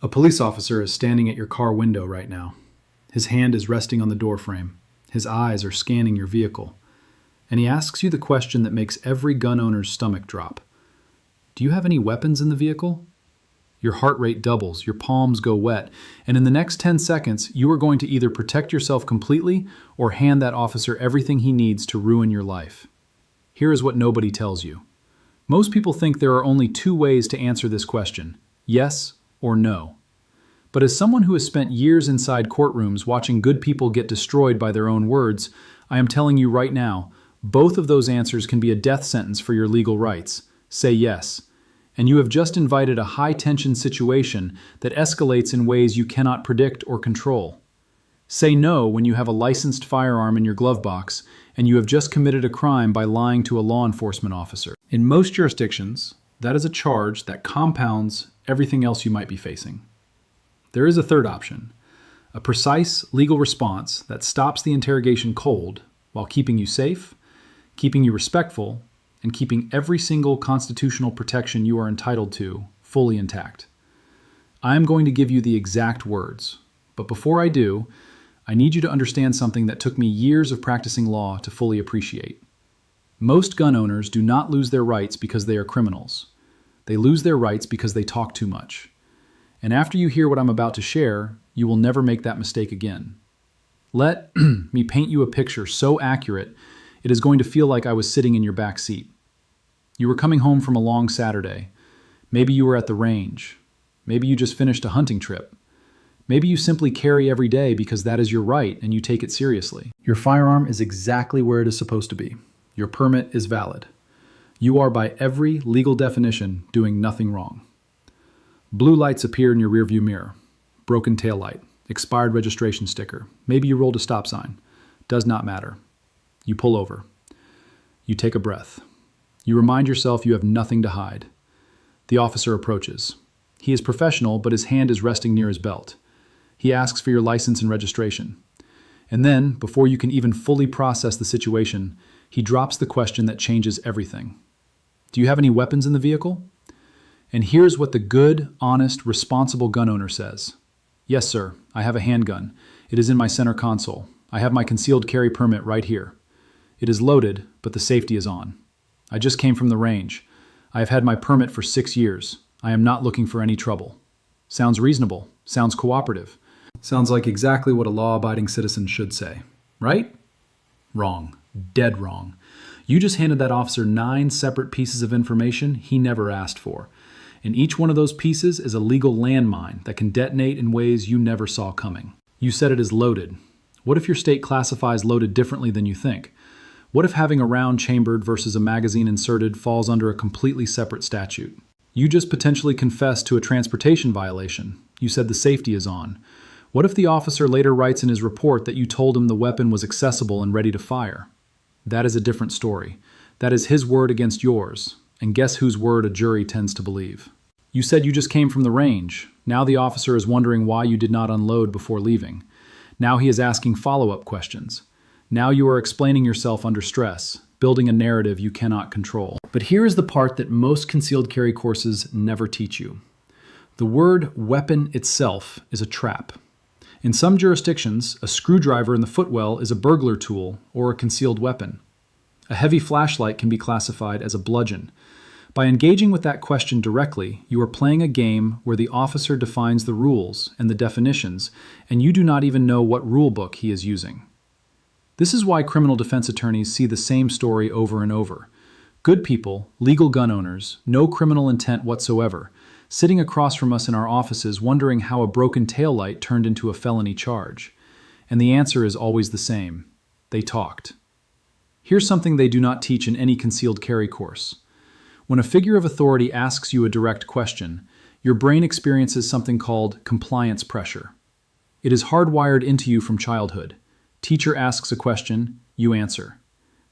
A police officer is standing at your car window right now. His hand is resting on the door frame. His eyes are scanning your vehicle. And he asks you the question that makes every gun owner's stomach drop. Do you have any weapons in the vehicle? Your heart rate doubles, your palms go wet, and in the next 10 seconds, you are going to either protect yourself completely or hand that officer everything he needs to ruin your life. Here is what nobody tells you. Most people think there are only two ways to answer this question: yes or no. But as someone who has spent years inside courtrooms watching good people get destroyed by their own words, I am telling you right now, both of those answers can be a death sentence for your legal rights. Say yes. And you have just invited a high-tension situation that escalates in ways you cannot predict or control. Say no when you have a licensed firearm in your glove box and you have just committed a crime by lying to a law enforcement officer. In most jurisdictions, that is a charge that compounds everything else you might be facing. There is a third option, a precise legal response that stops the interrogation cold while keeping you safe, keeping you respectful, and keeping every single constitutional protection you are entitled to fully intact. I am going to give you the exact words, but before I do, I need you to understand something that took me years of practicing law to fully appreciate. Most gun owners do not lose their rights because they are criminals. They lose their rights because they talk too much. And after you hear what I'm about to share, you will never make that mistake again. Let me paint you a picture so accurate, it is going to feel like I was sitting in your back seat. You were coming home from a long Saturday. Maybe you were at the range. Maybe you just finished a hunting trip. Maybe you simply carry every day because that is your right and you take it seriously. Your firearm is exactly where it is supposed to be. Your permit is valid. You are, by every legal definition, doing nothing wrong. Blue lights appear in your rearview mirror. Broken taillight, expired registration sticker. Maybe you rolled a stop sign. Does not matter. You pull over. You take a breath. You remind yourself you have nothing to hide. The officer approaches. He is professional, but his hand is resting near his belt. He asks for your license and registration. And then, before you can even fully process the situation, he drops the question that changes everything. Do you have any weapons in the vehicle? And here's what the good, honest, responsible gun owner says. Yes, sir, I have a handgun. It is in my center console. I have my concealed carry permit right here. It is loaded, but the safety is on. I just came from the range. I have had my permit for 6 years. I am not looking for any trouble. Sounds reasonable. Sounds cooperative. Sounds like exactly what a law-abiding citizen should say. Right? Wrong. Dead wrong. You just handed that officer 9 separate pieces of information he never asked for. And each one of those pieces is a legal landmine that can detonate in ways you never saw coming. You said it is loaded. What if your state classifies loaded differently than you think? What if having a round chambered versus a magazine inserted falls under a completely separate statute? You just potentially confessed to a transportation violation. You said the safety is on. What if the officer later writes in his report that you told him the weapon was accessible and ready to fire? That is a different story. That is his word against yours. And guess whose word a jury tends to believe? You said you just came from the range. Now the officer is wondering why you did not unload before leaving. Now he is asking follow-up questions. Now you are explaining yourself under stress, building a narrative you cannot control. But here is the part that most concealed carry courses never teach you. The word weapon itself is a trap. In some jurisdictions, a screwdriver in the footwell is a burglar tool or a concealed weapon. A heavy flashlight can be classified as a bludgeon. By engaging with that question directly, you are playing a game where the officer defines the rules and the definitions, and you do not even know what rule book he is using. This is why criminal defense attorneys see the same story over and over. Good people, legal gun owners, no criminal intent whatsoever, sitting across from us in our offices wondering how a broken taillight turned into a felony charge. And the answer is always the same. They talked. Here's something they do not teach in any concealed carry course. When a figure of authority asks you a direct question, your brain experiences something called compliance pressure. It is hardwired into you from childhood. Teacher asks a question, you answer.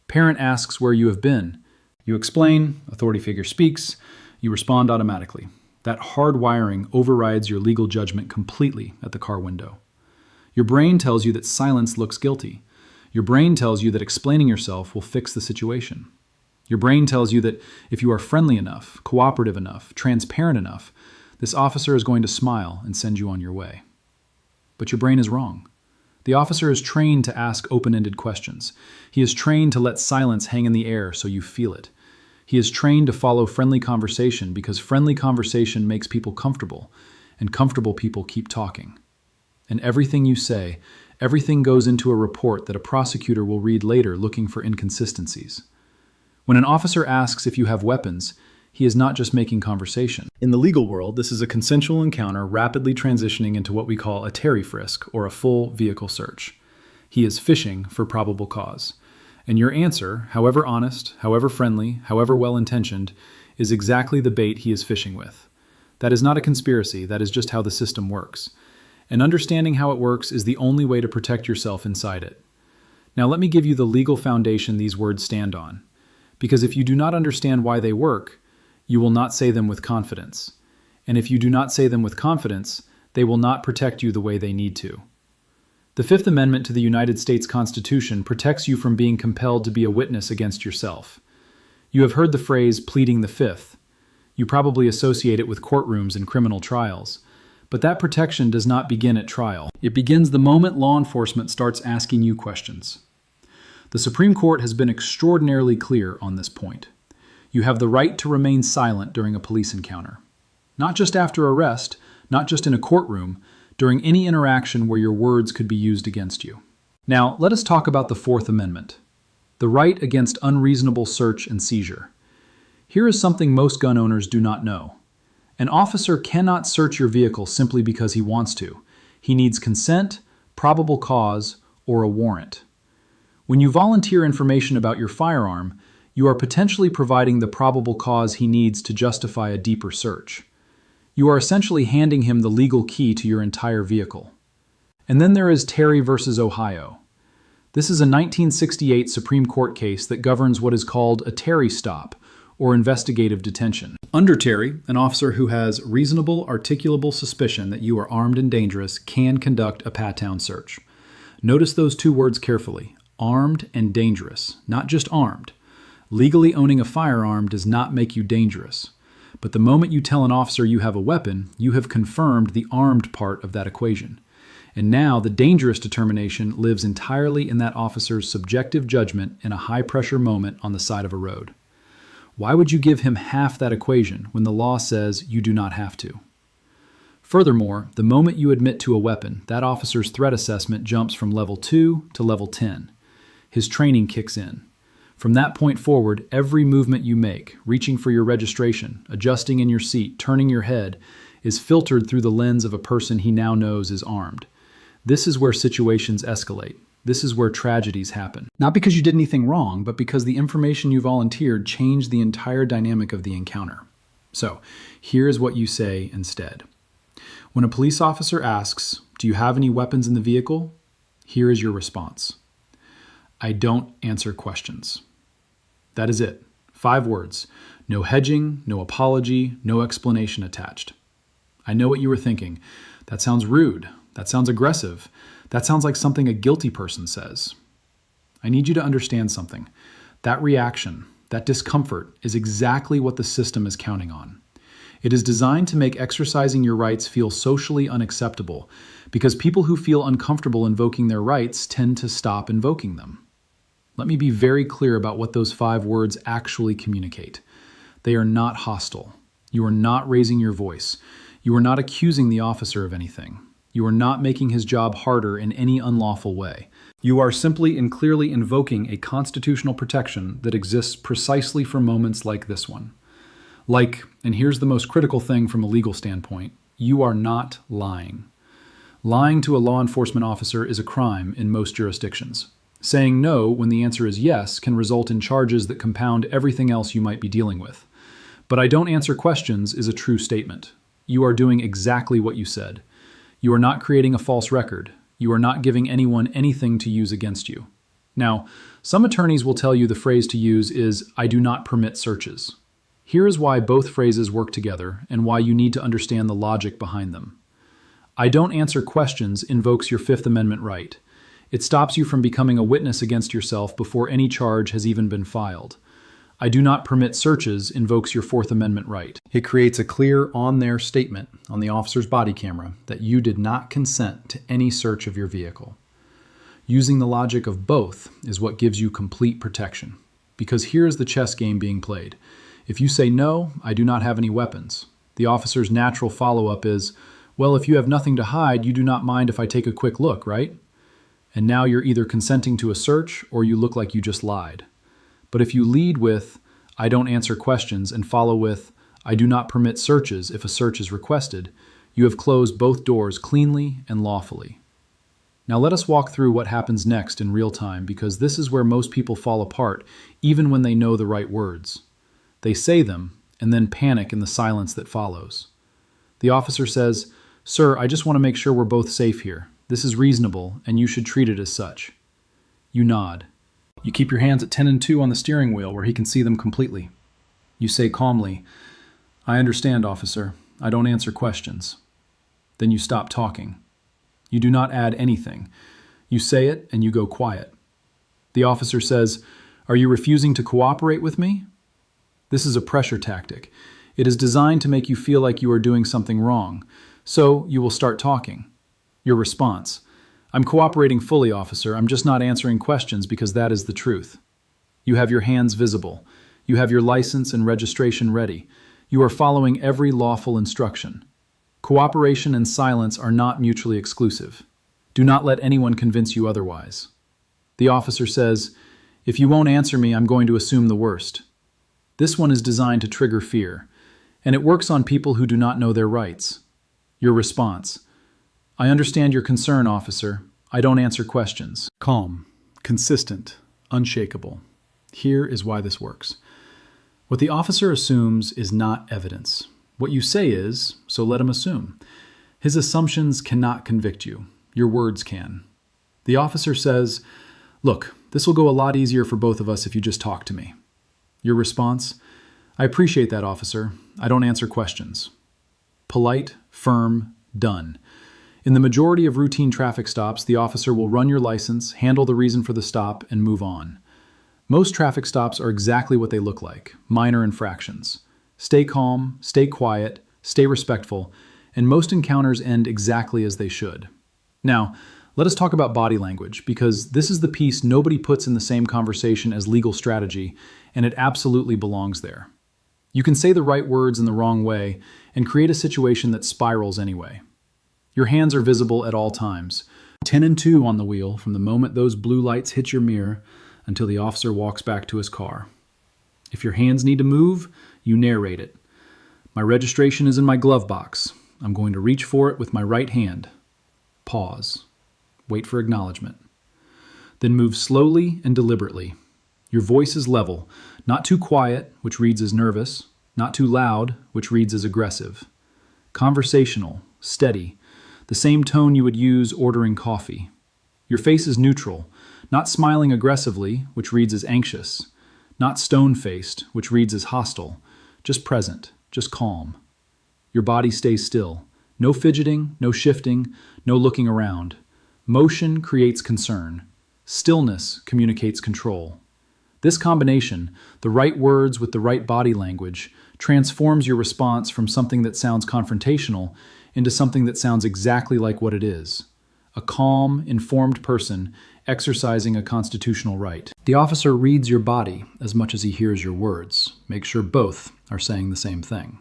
Parent asks where you have been. You explain, authority figure speaks, you respond automatically. That hardwiring overrides your legal judgment completely at the car window. Your brain tells you that silence looks guilty. Your brain tells you that explaining yourself will fix the situation. Your brain tells you that if you are friendly enough, cooperative enough, transparent enough, This officer is going to smile and send you on your way. But your brain is wrong. The officer is trained to ask open-ended questions. He is trained to let silence hang in the air so you feel it. He is trained to follow friendly conversation because friendly conversation makes people comfortable, and comfortable people keep talking. And everything you say, everything goes into a report that a prosecutor will read later looking for inconsistencies. When an officer asks if you have weapons, he is not just making conversation. In the legal world, this is a consensual encounter rapidly transitioning into what we call a Terry frisk, or a full vehicle search. He is fishing for probable cause. And your answer, however honest, however friendly, however well-intentioned, is exactly the bait he is fishing with. That is not a conspiracy, that is just how the system works. And understanding how it works is the only way to protect yourself inside it. Now let me give you the legal foundation these words stand on. Because if you do not understand why they work, you will not say them with confidence. And if you do not say them with confidence, they will not protect you the way they need to. The Fifth Amendment to the United States Constitution protects you from being compelled to be a witness against yourself. You have heard the phrase pleading the fifth. You probably associate it with courtrooms and criminal trials. But that protection does not begin at trial. It begins the moment law enforcement starts asking you questions. The Supreme Court has been extraordinarily clear on this point. You have the right to remain silent during a police encounter. Not just after arrest, not just in a courtroom, during any interaction where your words could be used against you. Now, let us talk about the Fourth Amendment, the right against unreasonable search and seizure. Here is something most gun owners do not know. An officer cannot search your vehicle simply because he wants to. He needs consent, probable cause, or a warrant. When you volunteer information about your firearm, you are potentially providing the probable cause he needs to justify a deeper search. You are essentially handing him the legal key to your entire vehicle. And then there is Terry versus Ohio. This is a 1968 Supreme Court case that governs what is called a Terry stop, or investigative detention. Under Terry, an officer who has reasonable, articulable suspicion that you are armed and dangerous can conduct a pat-down search. Notice those two words carefully, armed and dangerous, not just armed. Legally owning a firearm does not make you dangerous. But the moment you tell an officer you have a weapon, you have confirmed the armed part of that equation. And now the dangerous determination lives entirely in that officer's subjective judgment in a high-pressure moment on the side of a road. Why would you give him half that equation when the law says you do not have to? Furthermore, the moment you admit to a weapon, that officer's threat assessment jumps from level 2 to level 10. His training kicks in. From that point forward, every movement you make, reaching for your registration, adjusting in your seat, turning your head, is filtered through the lens of a person he now knows is armed. This is where situations escalate. This is where tragedies happen. Not because you did anything wrong, but because the information you volunteered changed the entire dynamic of the encounter. So, here's what you say instead. When a police officer asks, "Do you have any weapons in the vehicle?" here is your response. "I don't answer questions." That is it. 5 words. No hedging, no apology, no explanation attached. I know what you were thinking. That sounds rude. That sounds aggressive. That sounds like something a guilty person says. I need you to understand something. That reaction, that discomfort, is exactly what the system is counting on. It is designed to make exercising your rights feel socially unacceptable, because people who feel uncomfortable invoking their rights tend to stop invoking them. Let me be very clear about what those 5 words actually communicate. They are not hostile. You are not raising your voice. You are not accusing the officer of anything. You are not making his job harder in any unlawful way. You are simply and clearly invoking a constitutional protection that exists precisely for moments like this one. Like, and here's the most critical thing from a legal standpoint, you are not lying. Lying to a law enforcement officer is a crime in most jurisdictions. Saying no when the answer is yes can result in charges that compound everything else you might be dealing with. But "I don't answer questions" is a true statement. You are doing exactly what you said. You are not creating a false record. You are not giving anyone anything to use against you. Now, some attorneys will tell you the phrase to use is, "I do not permit searches." Here is why both phrases work together and why you need to understand the logic behind them. "I don't answer questions" invokes your Fifth Amendment right. It stops you from becoming a witness against yourself before any charge has even been filed. "I do not permit searches" invokes your Fourth Amendment right. It creates a clear on-there statement on the officer's body camera that you did not consent to any search of your vehicle. Using the logic of both is what gives you complete protection. Because here is the chess game being played. If you say, "No, I do not have any weapons," the officer's natural follow-up is, "Well, if you have nothing to hide, you do not mind if I take a quick look, right?" And now you're either consenting to a search or you look like you just lied. But if you lead with, "I don't answer questions," and follow with, "I do not permit searches if a search is requested," you have closed both doors cleanly and lawfully. Now let us walk through what happens next in real time, because this is where most people fall apart, even when they know the right words. They say them and then panic in the silence that follows. The officer says, "Sir, I just want to make sure we're both safe here. This is reasonable, and you should treat it as such." You nod. You keep your hands at 10 and 2 on the steering wheel where he can see them completely. You say calmly, "I understand, officer. I don't answer questions." Then you stop talking. You do not add anything. You say it and you go quiet. The officer says, "Are you refusing to cooperate with me?" This is a pressure tactic. It is designed to make you feel like you are doing something wrong, so you will start talking. Your response, "I'm cooperating fully, officer. I'm just not answering questions because that is the truth." You have your hands visible. You have your license and registration ready. You are following every lawful instruction. Cooperation and silence are not mutually exclusive. Do not let anyone convince you otherwise. The officer says, "If you won't answer me, I'm going to assume the worst." This one is designed to trigger fear, and it works on people who do not know their rights. Your response, "I understand your concern, officer. I don't answer questions." Calm, consistent, unshakable. Here is why this works. What the officer assumes is not evidence. What you say is, so let him assume. His assumptions cannot convict you. Your words can. The officer says, "Look, this will go a lot easier for both of us if you just talk to me." Your response, "I appreciate that, officer. I don't answer questions." Polite, firm, done. In the majority of routine traffic stops, the officer will run your license, handle the reason for the stop, and move on. Most traffic stops are exactly what they look like, minor infractions. Stay calm, stay quiet, stay respectful, and most encounters end exactly as they should. Now, let us talk about body language, because this is the piece nobody puts in the same conversation as legal strategy, and it absolutely belongs there. You can say the right words in the wrong way and create a situation that spirals anyway. Your hands are visible at all times. 10 and 2 on the wheel from the moment those blue lights hit your mirror until the officer walks back to his car. If your hands need to move, you narrate it. "My registration is in my glove box. I'm going to reach for it with my right hand." Pause. Wait for acknowledgement. Then move slowly and deliberately. Your voice is level, not too quiet, which reads as nervous, not too loud, which reads as aggressive. Conversational, steady, the same tone you would use ordering coffee. Your face is neutral, not smiling aggressively, which reads as anxious, not stone-faced, which reads as hostile, just present, just calm. Your body stays still. No fidgeting, no shifting, no looking around. Motion creates concern. Stillness communicates control. This combination, the right words with the right body language, transforms your response from something that sounds confrontational into something that sounds exactly like what it is: a calm, informed person exercising a constitutional right. The officer reads your body as much as he hears your words. Make sure both are saying the same thing.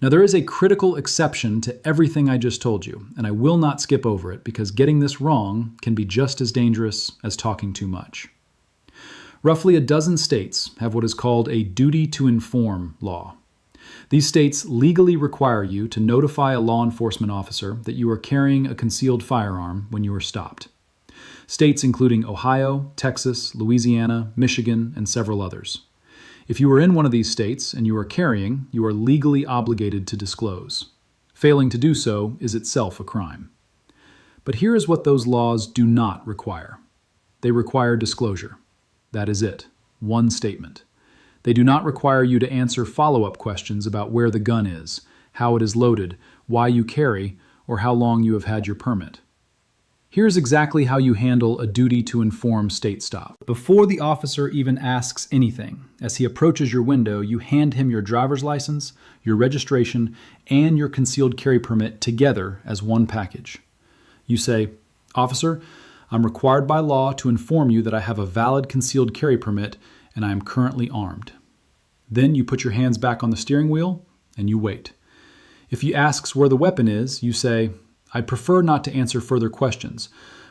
Now, there is a critical exception to everything I just told you, and I will not skip over it because getting this wrong can be just as dangerous as talking too much. Roughly a dozen states have what is called a duty to inform law. These states legally require you to notify a law enforcement officer that you are carrying a concealed firearm when you are stopped. States including Ohio, Texas, Louisiana, Michigan, and several others. If you are in one of these states and you are carrying, you are legally obligated to disclose. Failing to do so is itself a crime. But here is what those laws do not require. They require disclosure. That is it. One statement. They do not require you to answer follow-up questions about where the gun is, how it is loaded, why you carry, or how long you have had your permit. Here's exactly how you handle a duty to inform state stop. Before the officer even asks anything, as he approaches your window, you hand him your driver's license, your registration, and your concealed carry permit together as one package. You say, "Officer, I'm required by law to inform you that I have a valid concealed carry permit and I am currently armed." Then you put your hands back on the steering wheel and you wait. If he asks where the weapon is, you say, "I'd prefer not to answer further questions,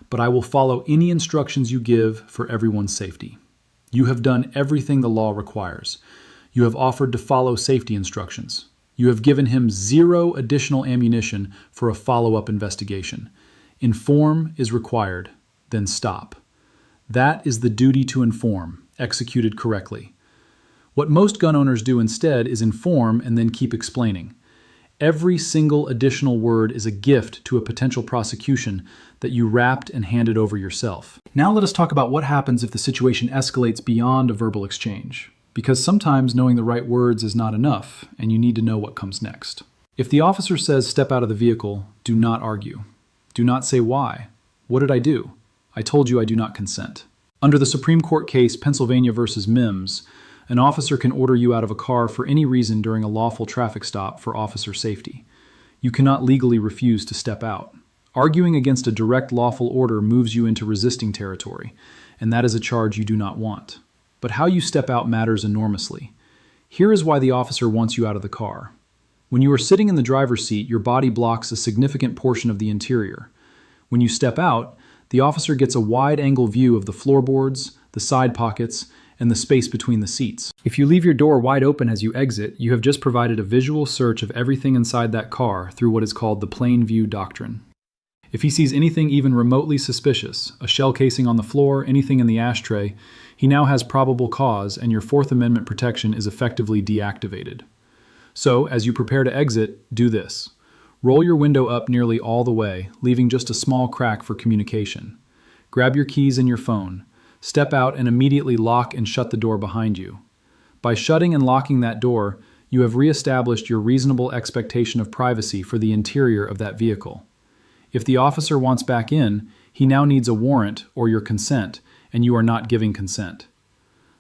but I will follow any instructions you give for everyone's safety. You have done everything the law requires. You have offered to follow safety instructions. You have given him 0 additional ammunition for a follow-up investigation. Inform is required, then stop." That is the duty to inform, executed correctly. What most gun owners do instead is inform and then keep explaining. Every single additional word is a gift to a potential prosecution that you wrapped and handed over yourself. Now let us talk about what happens if the situation escalates beyond a verbal exchange, because sometimes knowing the right words is not enough, and you need to know what comes next. If the officer says step out of the vehicle, do not argue. Do not say why. What did I do? I told you I do not consent. Under the Supreme Court case Pennsylvania versus Mims, an officer can order you out of a car for any reason during a lawful traffic stop for officer safety. You cannot legally refuse to step out. Arguing against a direct lawful order moves you into resisting territory, and that is a charge you do not want. But how you step out matters enormously. Here is why the officer wants you out of the car. When you are sitting in the driver's seat, your body blocks a significant portion of the interior. When you step out, the officer gets a wide-angle view of the floorboards, the side pockets, and the space between the seats. If you leave your door wide open as you exit, you have just provided a visual search of everything inside that car through what is called the plain view doctrine. If he sees anything even remotely suspicious, a shell casing on the floor, anything in the ashtray, he now has probable cause and your Fourth Amendment protection is effectively deactivated. So, as you prepare to exit, do this. Roll your window up nearly all the way, leaving just a small crack for communication. Grab your keys and your phone. Step out and immediately lock and shut the door behind you. By shutting and locking that door, you have reestablished your reasonable expectation of privacy for the interior of that vehicle. If the officer wants back in, he now needs a warrant or your consent, and you are not giving consent.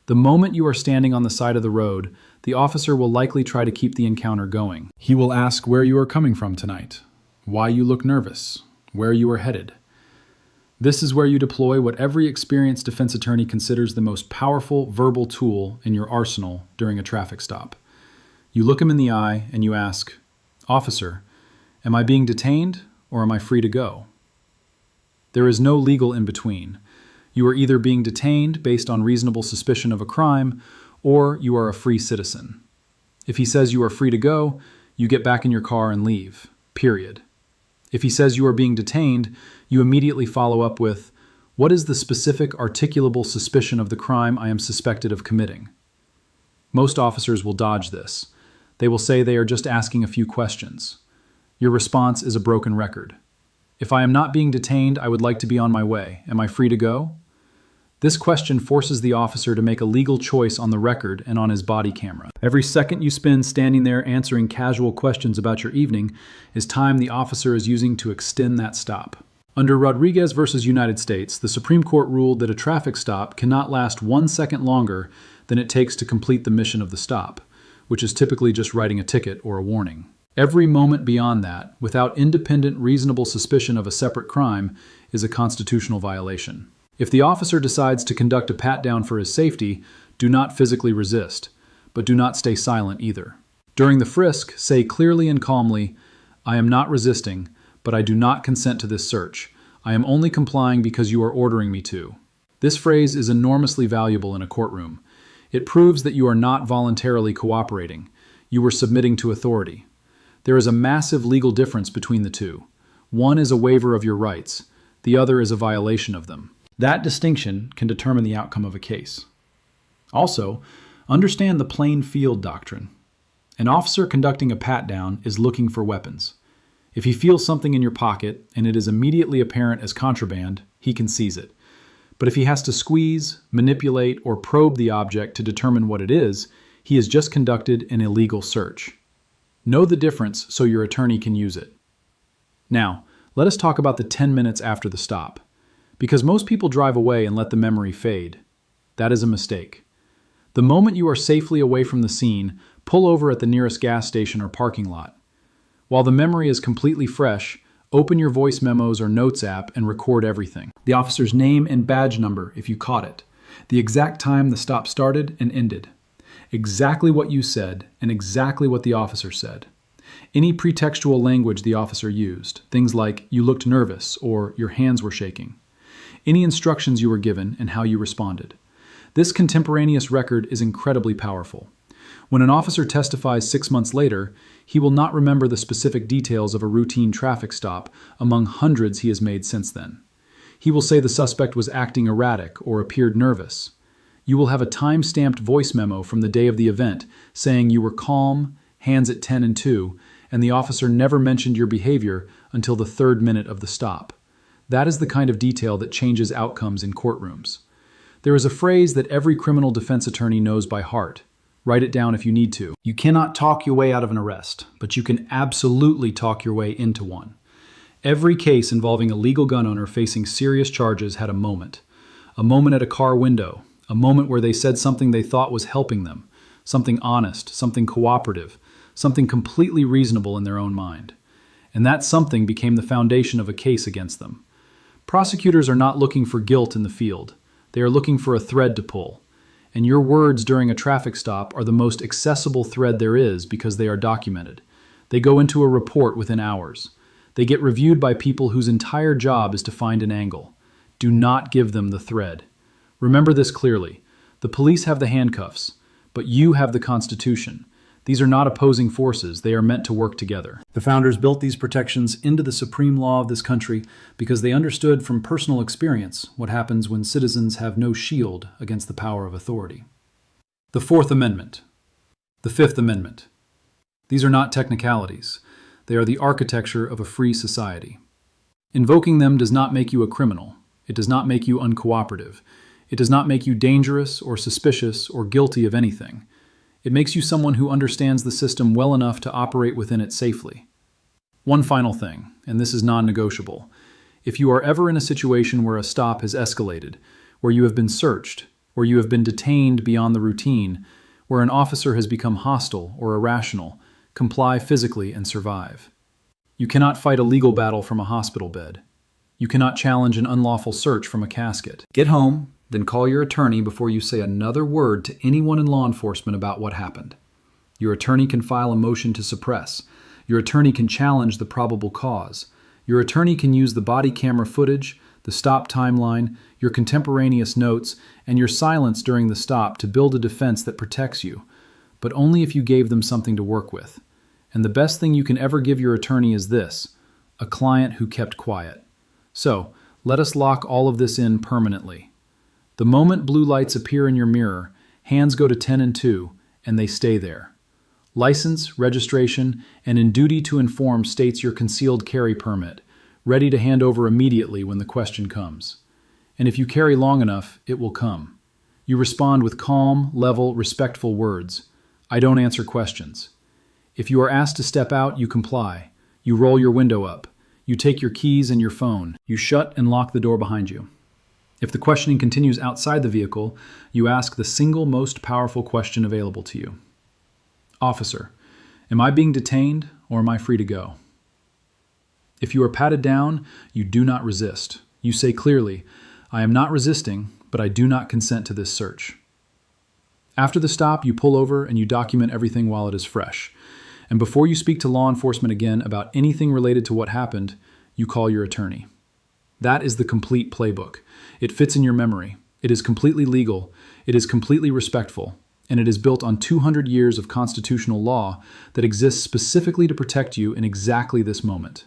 The moment you are standing on the side of the road, the officer will likely try to keep the encounter going. He will ask where you are coming from tonight, why you look nervous, where you are headed. This is where you deploy what every experienced defense attorney considers the most powerful verbal tool in your arsenal during a traffic stop. You look him in the eye and you ask, "Officer, am I being detained or am I free to go?" There is no legal in between. You are either being detained based on reasonable suspicion of a crime or you are a free citizen. If he says you are free to go, you get back in your car and leave, period. If he says you are being detained, you immediately follow up with, "What is the specific articulable suspicion of the crime I am suspected of committing?" Most officers will dodge this. They will say they are just asking a few questions. Your response is a broken record. "If I am not being detained, I would like to be on my way. Am I free to go?" This question forces the officer to make a legal choice on the record and on his body camera. Every second you spend standing there answering casual questions about your evening is time the officer is using to extend that stop. Under Rodriguez versus United States, the Supreme Court ruled that a traffic stop cannot last 1 second longer than it takes to complete the mission of the stop, which is typically just writing a ticket or a warning. Every moment beyond that, without independent, reasonable suspicion of a separate crime, is a constitutional violation. If the officer decides to conduct a pat-down for his safety, do not physically resist, but do not stay silent either. During the frisk, say clearly and calmly, "I am not resisting, but I do not consent to this search. I am only complying because you are ordering me to." This phrase is enormously valuable in a courtroom. It proves that you are not voluntarily cooperating. You were submitting to authority. There is a massive legal difference between the two. One is a waiver of your rights. The other is a violation of them. That distinction can determine the outcome of a case. Also, understand the plain field doctrine. An officer conducting a pat-down is looking for weapons. If he feels something in your pocket and it is immediately apparent as contraband, he can seize it. But if he has to squeeze, manipulate, or probe the object to determine what it is, he has just conducted an illegal search. Know the difference so your attorney can use it. Now, Let us talk about the 10 minutes after the stop. Because most people drive away and let the memory fade. That is a mistake. The moment you are safely away from the scene, pull over at the nearest gas station or parking lot. While the memory is completely fresh, open your voice memos or notes app and record everything. The officer's name and badge number if you caught it. The exact time the stop started and ended. Exactly what you said and exactly what the officer said. Any pretextual language the officer used, things like "you looked nervous" or "your hands were shaking." Any instructions you were given and how you responded. This contemporaneous record is incredibly powerful. When an officer testifies 6 months later, he will not remember the specific details of a routine traffic stop among hundreds he has made since then. He will say the suspect was acting erratic or appeared nervous. You will have a time-stamped voice memo from the day of the event saying you were calm, hands at 10 and 2, and the officer never mentioned your behavior until the 3rd minute of the stop. That is the kind of detail that changes outcomes in courtrooms. There is a phrase that every criminal defense attorney knows by heart. Write it down if you need to. You cannot talk your way out of an arrest, but you can absolutely talk your way into one. Every case involving a legal gun owner facing serious charges had a moment. A moment at a car window. A moment where they said something they thought was helping them. Something honest, something cooperative, something completely reasonable in their own mind. And that something became the foundation of a case against them. Prosecutors are not looking for guilt in the field. They are looking for a thread to pull. And your words during a traffic stop are the most accessible thread there is because they are documented. They go into a report within hours. They get reviewed by people whose entire job is to find an angle. Do not give them the thread. Remember this clearly. The police have the handcuffs, but you have the Constitution. These are not opposing forces. They are meant to work together. The founders built these protections into the supreme law of this country because they understood from personal experience what happens when citizens have no shield against the power of authority. The Fourth Amendment. The Fifth Amendment. These are not technicalities. They are the architecture of a free society. Invoking them does not make you a criminal. It does not make you uncooperative. It does not make you dangerous or suspicious or guilty of anything. It makes you someone who understands the system well enough to operate within it safely. One final thing, and this is non-negotiable. If you are ever in a situation where a stop has escalated, where you have been searched, where you have been detained beyond the routine, where an officer has become hostile or irrational, comply physically and survive. You cannot fight a legal battle from a hospital bed. You cannot challenge an unlawful search from a casket. Get home, then call your attorney before you say another word to anyone in law enforcement about what happened. Your attorney can file a motion to suppress. Your attorney can challenge the probable cause. Your attorney can use the body camera footage, the stop timeline, your contemporaneous notes, and your silence during the stop to build a defense that protects you, but only if you gave them something to work with. And the best thing you can ever give your attorney is this: a client who kept quiet. So, let us lock all of this in permanently. The moment blue lights appear in your mirror, hands go to 10 and 2, and they stay there. License, registration, and in duty to inform states your concealed carry permit, ready to hand over immediately when the question comes. And if you carry long enough, it will come. You respond with calm, level, respectful words. I don't answer questions. If you are asked to step out, you comply. You roll your window up. You take your keys and your phone. You shut and lock the door behind you. If the questioning continues outside the vehicle, you ask the single most powerful question available to you. Officer, am I being detained or am I free to go? If you are patted down, you do not resist. You say clearly, I am not resisting, but I do not consent to this search. After the stop, you pull over and you document everything while it is fresh. And before you speak to law enforcement again about anything related to what happened, you call your attorney. That is the complete playbook. It fits in your memory. It is completely legal. It is completely respectful. And it is built on 200 years of constitutional law that exists specifically to protect you in exactly this moment.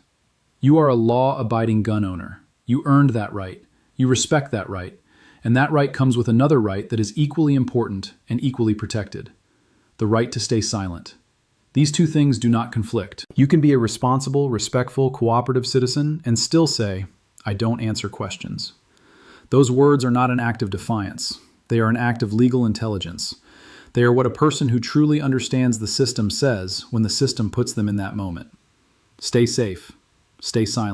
You are a law-abiding gun owner. You earned that right. You respect that right. And that right comes with another right that is equally important and equally protected: the right to stay silent. These two things do not conflict. You can be a responsible, respectful, cooperative citizen and still say, I don't answer questions. Those words are not an act of defiance. They are an act of legal intelligence. They are what a person who truly understands the system says when the system puts them in that moment. Stay safe. Stay silent.